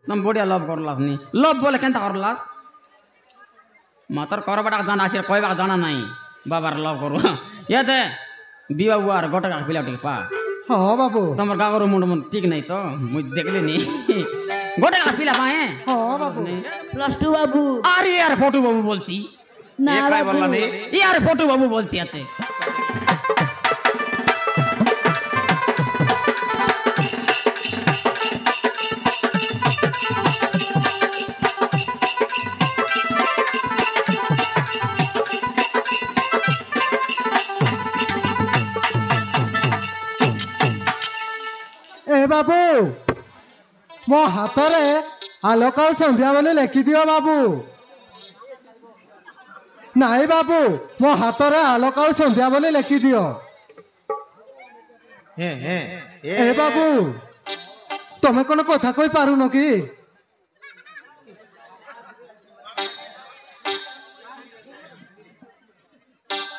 तुम बढ़िया लव करलास नी लव बोले केंता करलास मातर करबाटा जाना आसे कहबा जाना नहीं बाबार लव करू ये दे बिवा बुआर गोटा का पिला टिक पा हाँ बाबू तमर गागरो मुंड मन ठीक नहीं तो मुझ देखले नी गोटा का पिला पाए हाँ बाबू +2 बाबू अरे यार फोटो बाबू बोलছি ना ये काय बोलला नी यार फोटो बाबू बोलছি আছে ए बाबू मो हाथ रे आलोक संध्या बोले लिखि दियो बाबू नहीं बाबू मो हाथ रे आलोक संध्या बोले लिखि दियो ए बाबू तुम्हें कौन कथा कही पारुन कि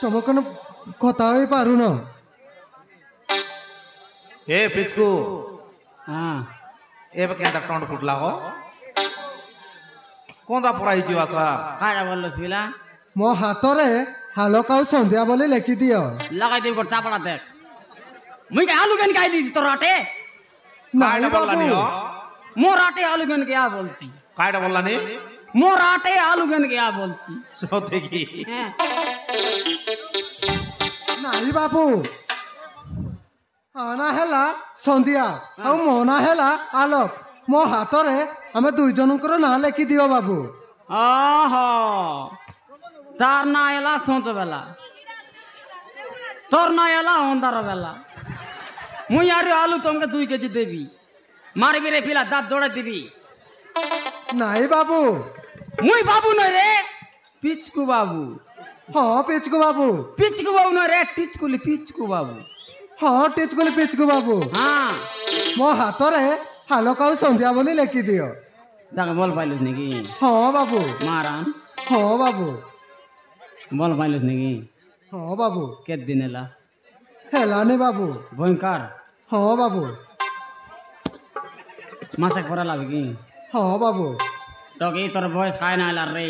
तुम्हें कौन कथा कही पारुन ए पिचकू हां ए केंता टोंड फुटला हो कोंदा पराई जीवाचा काडा बोललस बिला मो हाथ रे आलोक संध्या बोले लिखि दियो लगाई दे गोटा चापड़ा देख मुई के आलू गन काई ली तो राटे कायडा बोलला नी हो मोराटे आलू गन के आ बोलছি कायडा बोलला नी मोराटे आलू गन के आ बोलছি सोते की नहीं बाबू आना हेला संध्या और मोना हेला आलोक मो हाथ रे हमें दुई जनकर ना लिखि दियो बाबू आहा तार ना एला सोच बेला तोर ना एला अंधार बेला मुई यार आलू तुमके 2 केजी देबी मार बिरे पिला दांत जोड़े दिबी नहीं बाबू मुई बाबू न रे पिचकू बाबू हाँ पिचकू बाबू न रे पिचकू बाबू हाँ पिचकू बाबू हाँ मो हाथ रे आलोक संध्या बोले लिखि दियो ताके बोल पाइलुस नेकी हाँ बाबू मारान हाँ बाबू बोल पाइलुस नेकी हाँ बाबू के दिन एला हेला ने बाबू भयंकर हाँ बाबू मासक परा लागे की हाँ बाबू टोकी तोर बॉयस काय ना ला रे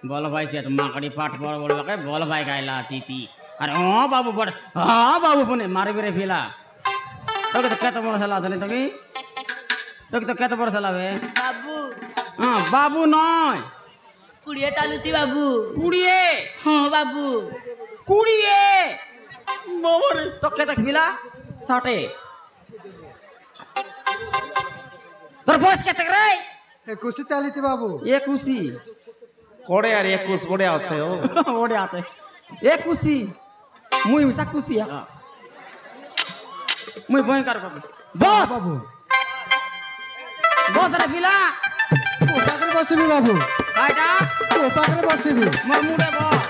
बोल भाई से माकड़ी पाट पर बोल के बोल भाई गायला चीती अरे हां बाबू बड़ हां बाबू पुने मारे बिरे फिला टोकी तो केत बड़ सला दले टोकी टोकी तो केत बड़ सला बे बाबू हां बाबू नय कुड़िए चालुची बाबू कुड़िए हाँ बाबू कुड़िए मोर तो केत फिला साटे तोर बॉयस केत रे 21 चालीस बाबू 21 कोड़े यार 21 बढ़िया होते हो ओडे आते 21 मुई मिसा खुशी है मुई भयंकर कर बॉस बाबू बॉस रे पिला पाकरे बसबी बाबू काटा पाकरे बसबी मोर मुडे बॉस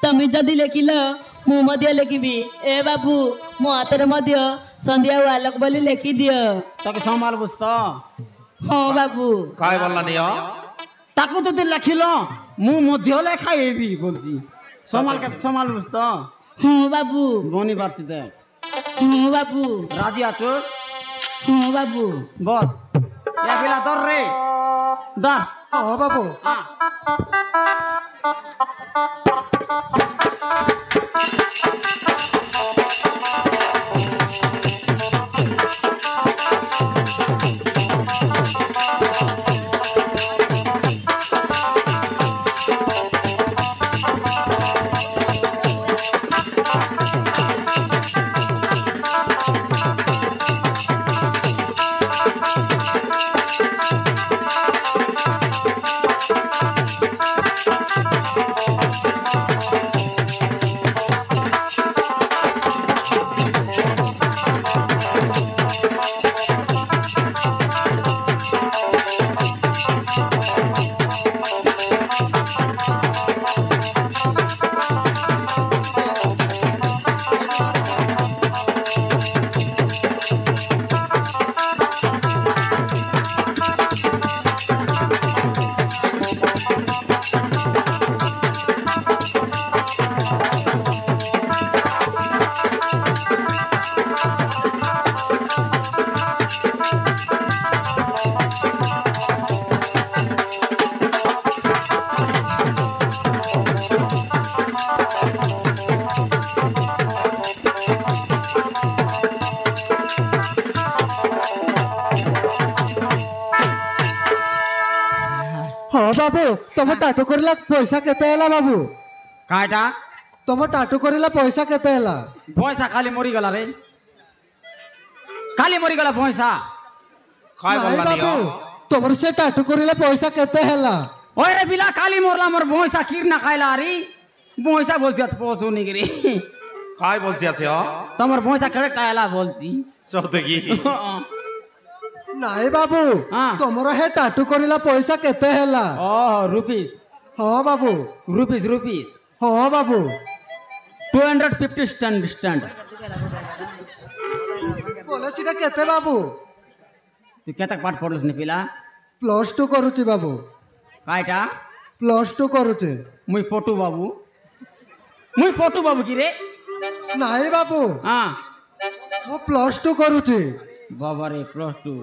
तमी जदि लेखिल मु मध्य लेखिबी ए बाबू मो हाथ मध्य संध्या आलोक बोली लेखि दियो ताके संभाल बुझ तो हाँ बाबू काय बोलला नहीं हो ताकू तो दिन लखिलो মু মধ্যে হলে খাইবি বলছি সমাল বুঝতো হ্যাঁ বাবু বনি পারছিতে হ্যাঁ বাবু রাজি আছোস হ্যাঁ বাবু বস এ পিলা ধর রে ধর হ্যাঁ বাবু হ্যাঁ হ্যাঁ বাবু তোমার টাটু করিলা পয়সা কেতে ହେଲା বাবু কাইটা তোমার টাটু করিলা পয়সা কেতে ହେଲା পয়সা খালি মরিগলা রে খালি মরিগলা পয়সা काय ନାଇଁ बोलला ବାବୁ नहीं তোমার সে টাটু করিলা পয়সা কেতে ହେଲା ওই রে পিলা খালি মরলা মোর পয়সা কির না খাইলা রে পয়সা বলছি পশু নিগরি काय बोलছি আছে ও তোমার পয়সা কেড়ে টাইলা বলছি সত্যি কি ନାଇଁ ବାବୁ ହଁ। ତମର ହେ ଟାଟୁ କରିଲା ପଇସା କେତେ ହେଲା ও রুপিস ହଁ বাবু রুপিস রুপিস ହଁ ବାବୁ 250 স্ট্যান্ড স্ট্যান্ড ବୋଲେ ସେଟା କେତେ ବାବୁ তুই কেতক পাঠ পড়লস নি পিলা +2 କରୁଛି ବାବୁ কাইটা +2 କରୁଛି মুই পটু বাবু কি রে ନାଇଁ ବାବୁ হ্যাঁ ମୁଁ +2 କରୁଛି বাবা রে +2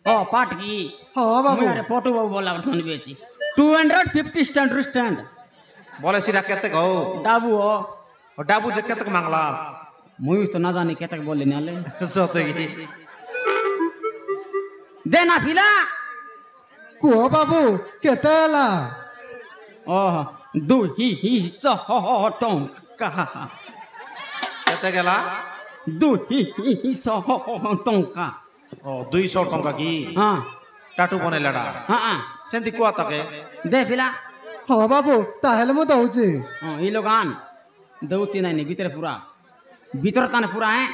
ও পাঠ কি ହଁ ବାବୁ মুই আরে পটু বাবু বলা শুনবেছি 250 স্ট্যান্ড স্ট্যান্ড বলে সেটা কেতে গো ডাবু ও ও ডাবু যে কেতে মাংলাস মুই তো না জানি কেতক বললি নালে সত্যি কি দে না পিলা କୁହ ବାବୁ କେତେ ହେଲା ও দু হি চ হ হ টঙ্কা কেতে গেলা দু হি চ হ হ টঙ্কা ও 200 টঙ্কা কি হ্যাঁ টাটু বনেলাডা হ্যাঁ সেন্তি কুয়া তাকে দে পিলা ହଁ ବାବୁ ତାହେଲେ ମୁଁ ଦଉଛି এই লোক আন দৌছি নাই ভিতরে পুরা ভিতরে তানে পুরা হ্যাঁ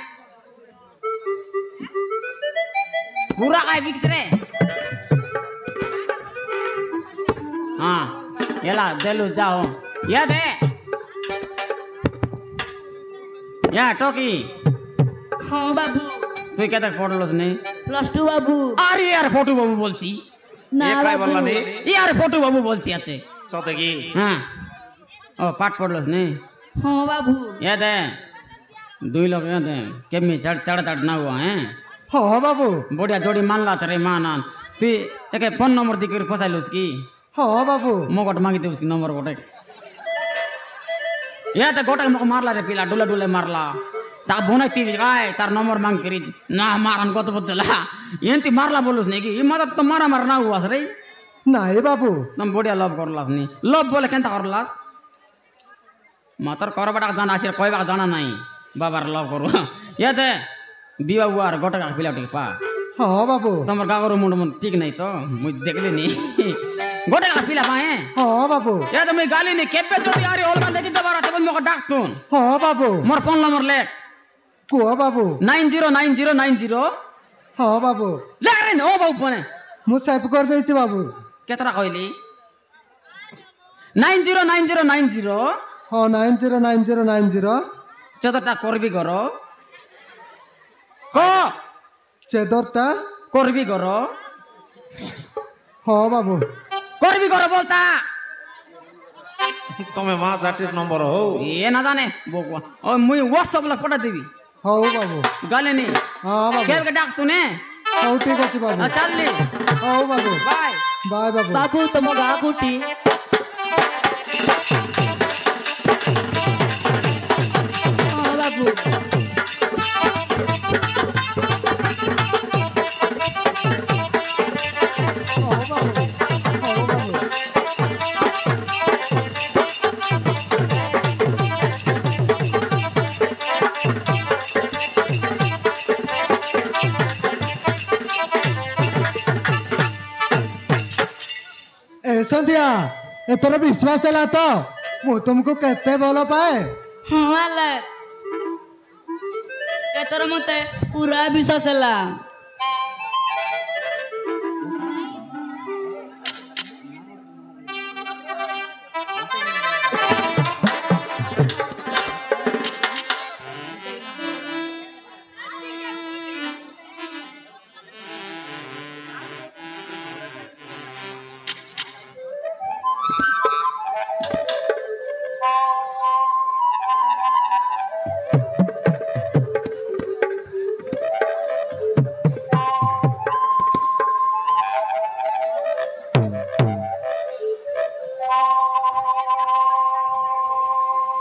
পুরা খাই ভিতরে হ্যাঁ এলা দেলু যাও ইয়া দে ইয়া টকি হ্যাঁ বাবু তুই কেতে পড়লস নে +2 বাবু আরে ইয়ার ফটু বাবু বলছি না এ কাই বাবু বললা নি ইয়ার ফটু বাবু বলছি আছে সত্যি কি হ্যাঁ ও পাঠ পড়লস নে হ্যাঁ বাবু ये दे 2 लोग ये दे केमी चढ़ ना हुआ है ହଁ ବାବୁ बढ़िया जोड़ी मान ला रे मान तू एक फोन नंबर दी कर फसाइल उसकी ହଁ ବାବୁ मोगट मांगी दे उसकी नंबर गोटे ये तो गोटे मको मारला रे पिला डुले डुले मारला ता बोने ती काय तार नंबर मांग करी ना मारन कत बदला एंती मारला बोलुस नहीं की ई मदद तो मारा मार ना हुआ रे ନାଇଁ ବାବୁ तुम बढ़िया लव करलास नहीं लव बोले केंता करलास मातर करबटा जाना आसिर कहबा जाना नहीं बाबार लव करू ये दे বিয়া আর গোটা কাক পিলা টিকে পা ହଁ বাবু তোমার কাগর মুন্ড মুন্ড ঠিক নাই তো মুই দেখলি নি গোটা কাক পিলা পা হ্যাঁ ହଁ ବାବୁ এ তুমি গালি নি কেবে যদি আরে অলগা লেখি দেবার আছে বল মকে ডাকতুন ହଁ বাবু মোর ফোন নম্বর লেখ କୁହ ବାବୁ 909090 ହଁ ବାବୁ লেখ রে ও বাবু ফোনে ମୁଁ ସେଭ୍ କରିଦେଇଛି ବାବୁ কেতরা কইলি 909090 ହଁ 909090 চতটা করবি কর ক চেদরটা করবি কর ହଁ ବାବୁ করবি কর বলতা ତମେ ମା ଜାତିର ନମ୍ବର ହଉ ଏ ନା ଜାନେ ଓ ମୁଇଁ WhatsApp ला पठा देबी ହଉ ବାବୁ गाले नी ହଁ ବାବୁ केर के डाक तूने ହଉ ଠିକ ଅଛି ବାବୁ चल ली ହଉ ବାବୁ बाय ବାଏ ବାବୁ ବାବୁ ତମ ଗାଁ କୋଉଠି? ହଁ ବାବୁ ହଉ ବାବୁ ହଉ ବାବୁ ए संध्या एतोर विश्वास है तो मु तुमको केते भल पाए ହଁ ଆଲେଖ ଏଥର ମତେ ପୁରା ବିଶ୍ୱାସ ହେଲା।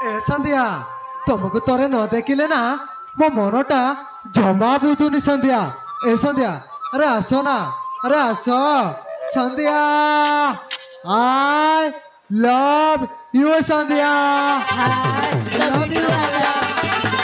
ए संध्या तुमको तोरे न देखिले ना मो मनटा जमा बुझुनी संध्या ए संध्या अरे आसो ना अरे आसो Sandhya I love you Sandhya Love you, Sandhya